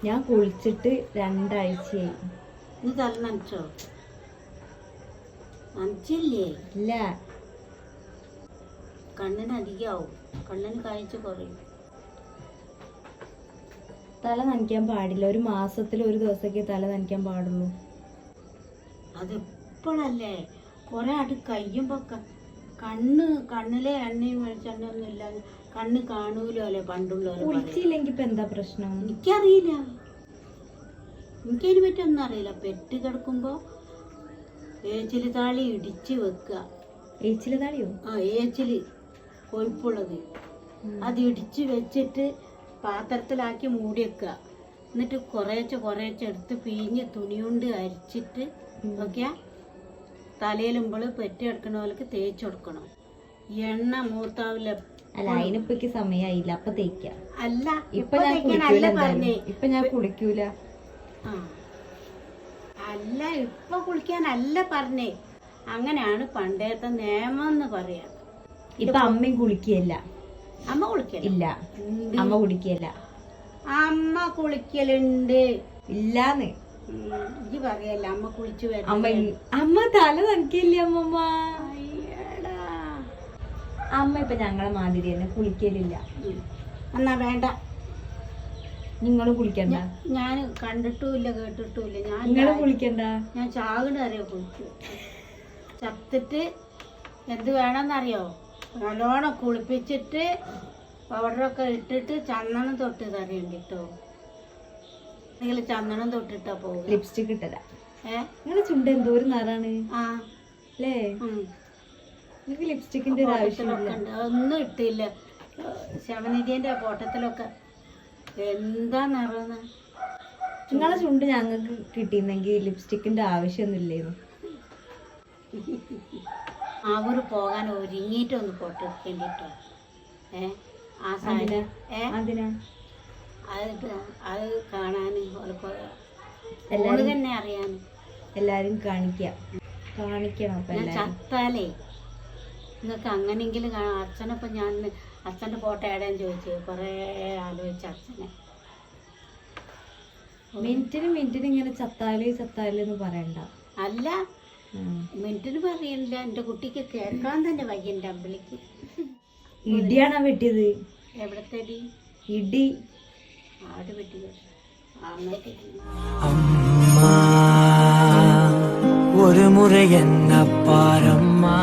ഞാൻ കുളിച്ചിട്ട് 2 ആഴ്ചയായി. നീ തല നനച്ചോ? നനച്ചില്ലേ? ഇല്ല. കണ്ണിന് അധികമാവും, കണ്ണിന് കാഴ്ച കുറയും. തല നനയ്ക്കാൻ പാടില്ല. ഒരു മാസത്തിൽ 1 ദിവസമൊക്കെ തല നനയ്ക്കാൻ പാടുള്ളൂ. അതെപ്പോഴല്ലേ കുറെ കഴിയുമ്പോ കണ്ണിലെ എണ്ണയും വെളിച്ചെണ്ണയൊന്നും ഇല്ലാതെ കണ്ണ് കാണൂലോ അല്ലേ പണ്ടുള്ളവരെ. കുളിച്ചില്ലെങ്കിൽ ഇപ്പൊ എന്താ പ്രശ്നം? എനിക്കറിയില്ല, എനിക്കതിനെ പറ്റൊന്നും അറിയില്ല. പെറ്റ് കിടക്കുമ്പോ ഏച്ചില് താളി ഇടിച്ച് വെക്കുക. ഏച്ചില് താളിയോ? ആ, ഏച്ചില് കൊഴുപ്പുള്ളത് അത് ഇടിച്ച് വെച്ചിട്ട് പാത്രത്തിലാക്കി മൂടി വെക്കുക. എന്നിട്ട് കുറേശ്ശെ എടുത്ത് പിഴിഞ്ഞ് തുണി കൊണ്ട് അരിച്ചിട്ട് നോക്കിയാ തലയിലുമ്പോൾ പെറ്റ് കിടക്കണ പോലക്ക് തേച്ച് കൊടുക്കണം. എണ്ണ മൂത്താവില്ല. അല്ല, അതിനിപ്പൊക്ക് സമയായില്ല. അപ്പൊ തേക്ക. അല്ല, ഇപ്പൊ ഞാൻ കുളിക്കൂല. അല്ല, ഇപ്പൊ കുളിക്കാനല്ല പറഞ്ഞേ. അങ്ങനെയാണ് പണ്ടത്തെ നിയമം എന്ന് പറയാ. ഇപ്പൊ അമ്മയും കുളിക്കല്ല. അമ്മ കുളിക്കല്ല. ഇല്ല, അമ്മ കുളിക്കല്ല. അമ്മ കുളിക്കലുണ്ട്. ഇല്ലാന്ന് ഇജ്ജ് പറയല്ല. അമ്മ കുളിച്ചു അമ്മ തല നനക്കില്ലേ അമ്മമ്മ? അമ്മ ഇപ്പൊ ഞങ്ങളെ മാതിരി തന്നെ കുളിക്കലില്ല. എന്നാ വേണ്ട, നിങ്ങളും കുളിക്കണ്ട. ഞാൻ കണ്ടിട്ടുമില്ല കേട്ടിട്ടുമില്ല. നിങ്ങളും കുളിക്കണ്ട. ഞാൻ ചാകണ അറിയോ കുളിച്ചു. ചത്തിട്ട് എന്ത് വേണമെന്നറിയോ? നല്ലോണം കുളിപ്പിച്ചിട്ട് പൗഡറൊക്കെ ഇട്ടിട്ട് ചന്ദനം തൊട്ട് തറിയുണ്ട് കേട്ടോ. നിങ്ങൾ ചന്ദനം തൊട്ടിട്ടാ പോകുക. ലിപ്സ്റ്റിക് ഇട്ടതാ. നിങ്ങളെ ചുണ്ട് എന്തോ ഒരു നിറാണ് അല്ലേ? നിങ്ങൾക്ക് ലിപ്സ്റ്റിക്കിന്റെ ആവശ്യമില്ല. ഒന്നും ഇട്ടില്ല. ശവനിധിന്റെ ഫോട്ടത്തിലൊക്കെ എന്താ നിറന്ന്. നിങ്ങളെ ചുണ്ട് ഞങ്ങൾക്ക് കിട്ടിയിരുന്നെങ്കിൽ ലിപ്സ്റ്റിക്കിന്റെ ആവശ്യമൊന്നും ഇല്ലായിരുന്നു. അവര് പോകാൻ ഒരുങ്ങിയിട്ടൊന്ന് പൊട്ടിക്കേണ്ടിട്ടോ. ആ സാധനം അത് കാണാന് തന്നെ അറിയാൻ എല്ലാരും കാണിക്കണം. ചത്താലേ നിങ്ങൾക്ക് അങ്ങനെങ്കിലും കാണാം. അച്ഛനപ്പം ഞാൻ അച്ഛൻ്റെ ഫോട്ടോ എവിടെയെന്ന് ചോദിച്ചു. കുറേ ആലോചിച്ച അച്ഛനെ. മിനിറ്റിന് ഇങ്ങനെ ചത്താലെന്ന് പറയണ്ട. അല്ല, മിനിറ്റിന് പറയണില്ല. എൻ്റെ കുട്ടിക്ക് കേൾക്കാൻ തന്നെ വയ്യ. എൻ്റെ അമ്പിളിക്ക് ഇടിയാണോ വെട്ടിയത്? എവിടത്തെ ഇടി? ആട് വെട്ടിയത്. അങ്ങോട്ട് ഒരു മുறை என்ன பாரம்மா.